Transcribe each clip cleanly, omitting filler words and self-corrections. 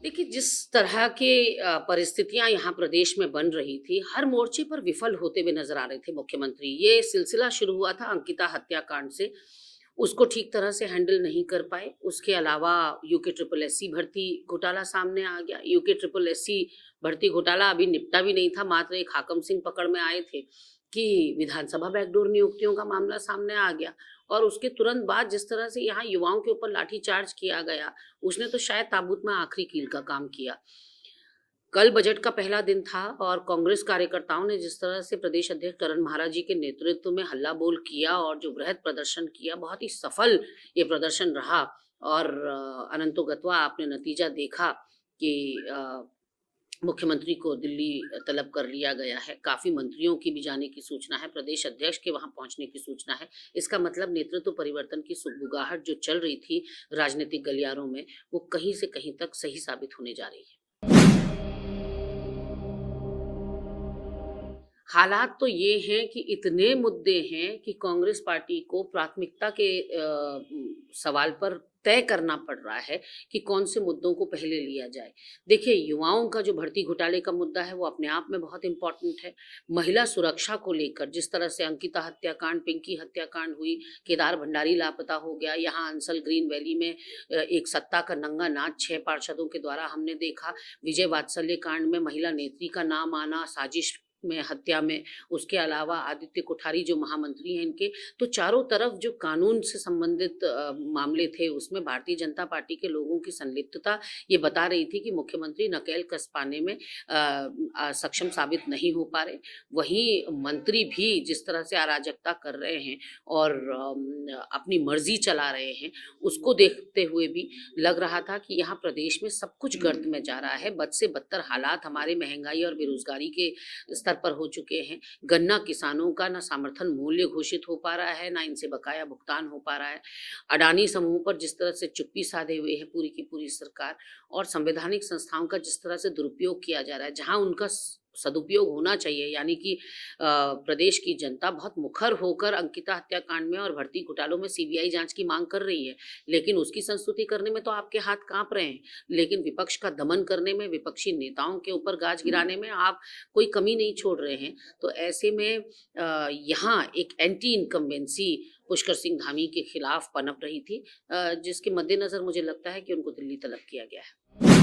देखिए, जिस तरह के परिस्थितियाँ यहाँ प्रदेश में बन रही थी, हर मोर्चे पर विफल होते हुए नज़र आ रहे थे मुख्यमंत्री। ये सिलसिला शुरू हुआ था अंकिता हत्याकांड से, उसको ठीक तरह से हैंडल नहीं कर पाए। उसके अलावा यूके ट्रिपल एससी भर्ती घोटाला सामने आ गया। यूके ट्रिपल एससी भर्ती घोटाला अभी निपटा भी नहीं था, मात्र एक हाकम सिंह पकड़ में आए थे कि विधानसभा बैकडोर नियुक्तियों का मामला सामने आ गया। और उसके तुरंत बाद जिस तरह से यहाँ युवाओं के ऊपर लाठीचार्ज किया गया, उसने तो शायद ताबूत में आखिरी कील का काम किया। कल बजट का पहला दिन था और कांग्रेस कार्यकर्ताओं ने जिस तरह से प्रदेश अध्यक्ष करण महाराज जी के नेतृत्व में हल्ला बोल किया और जो वृहद प्रदर्शन किया, बहुत ही सफल ये प्रदर्शन रहा। और अनंतो गत्वा आपने नतीजा देखा कि मुख्यमंत्री को दिल्ली तलब कर लिया गया है। काफ़ी मंत्रियों की भी जाने की सूचना है, प्रदेश अध्यक्ष के वहाँ पहुँचने की सूचना है। इसका मतलब नेतृत्व परिवर्तन की सुगबुगाहट जो चल रही थी राजनीतिक गलियारों में, वो कहीं से कहीं तक सही साबित होने जा रही है। हालात तो ये हैं कि इतने मुद्दे हैं कि कांग्रेस पार्टी को प्राथमिकता के सवाल पर तय करना पड़ रहा है कि कौन से मुद्दों को पहले लिया जाए। देखिए, युवाओं का जो भर्ती घोटाले का मुद्दा है वो अपने आप में बहुत इम्पोर्टेंट है। महिला सुरक्षा को लेकर जिस तरह से अंकिता हत्याकांड, पिंकी हत्याकांड हुई, केदार भंडारी लापता हो गया, यहाँ अंसल ग्रीन वैली में एक सत्ता का नंगा नाच 6 पार्षदों के द्वारा हमने देखा। विजय वात्सल्य कांड में महिला नेत्री का नाम आना, साजिश में, हत्या में, उसके अलावा आदित्य कोठारी जो महामंत्री हैं इनके, तो चारों तरफ जो कानून से संबंधित मामले थे उसमें भारतीय जनता पार्टी के लोगों की संलिप्तता ये बता रही थी कि मुख्यमंत्री नकेल कस पाने में सक्षम साबित नहीं हो पा रहे। वहीं मंत्री भी जिस तरह से अराजकता कर रहे हैं और अपनी मर्जी चला रहे हैं, उसको देखते हुए भी लग रहा था कि यहाँ प्रदेश में सब कुछ गर्त में जा रहा है। बद से बदतर हालात हमारे महंगाई और बेरोजगारी के स्तर पर हो चुके हैं। गन्ना किसानों का ना समर्थन मूल्य घोषित हो पा रहा है, ना इनसे बकाया भुगतान हो पा रहा है। अडानी समूह पर जिस तरह से चुप्पी साधे हुए है पूरी की पूरी सरकार, और संवैधानिक संस्थाओं का जिस तरह से दुरुपयोग किया जा रहा है, जहां उनका सदुपयोग होना चाहिए, यानी कि प्रदेश की जनता बहुत मुखर होकर अंकिता हत्याकांड में और भर्ती घोटालों में सीबीआई जांच की मांग कर रही है, लेकिन उसकी संस्तुति करने में तो आपके हाथ कांप रहे हैं। लेकिन विपक्ष का दमन करने में, विपक्षी नेताओं के ऊपर गाज गिराने में आप कोई कमी नहीं छोड़ रहे हैं। तो ऐसे में यहाँ एक एंटी इनकम्बेंसी पुष्कर सिंह धामी के खिलाफ पनप रही थी, जिसके मद्देनजर मुझे लगता है कि उनको दिल्ली तलब किया गया है।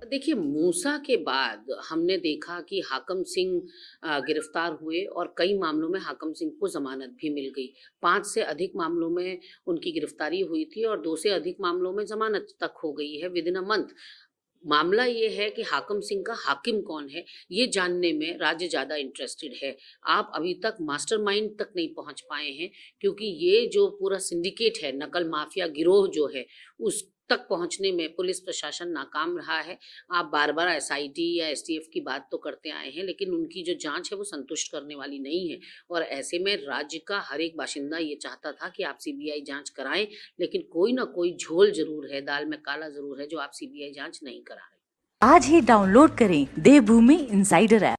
देखिए, मूसा के बाद हमने देखा कि हाकम सिंह गिरफ्तार हुए और कई मामलों में हाकम सिंह को जमानत भी मिल गई। 5 से अधिक मामलों में उनकी गिरफ्तारी हुई थी और 2 से अधिक मामलों में जमानत तक हो गई है विद इन अ मंथ। मामला ये है कि हाकम सिंह का हाकिम कौन है, ये जानने में राज्य ज़्यादा इंटरेस्टेड है। आप अभी तक मास्टरमाइंड तक नहीं पहुंच पाए हैं, क्योंकि ये जो पूरा सिंडिकेट है, नकल माफिया गिरोह जो है, उस तक पहुंचने में पुलिस प्रशासन नाकाम रहा है। आप बार-बार एसआईटी या एसटीएफ की बात तो करते आए हैं, लेकिन उनकी जो जांच है वो संतुष्ट करने वाली नहीं है। और ऐसे में राज्य का हर एक बाशिंदा ये चाहता था कि आप सीबीआई जांच कराएं, लेकिन कोई ना कोई झोल जरूर है, दाल में काला जरूर है, जो आप सीबीआई जांच नहीं करा रहे। आज ही डाउनलोड करें देवभूमि इंसाइडर ऐप।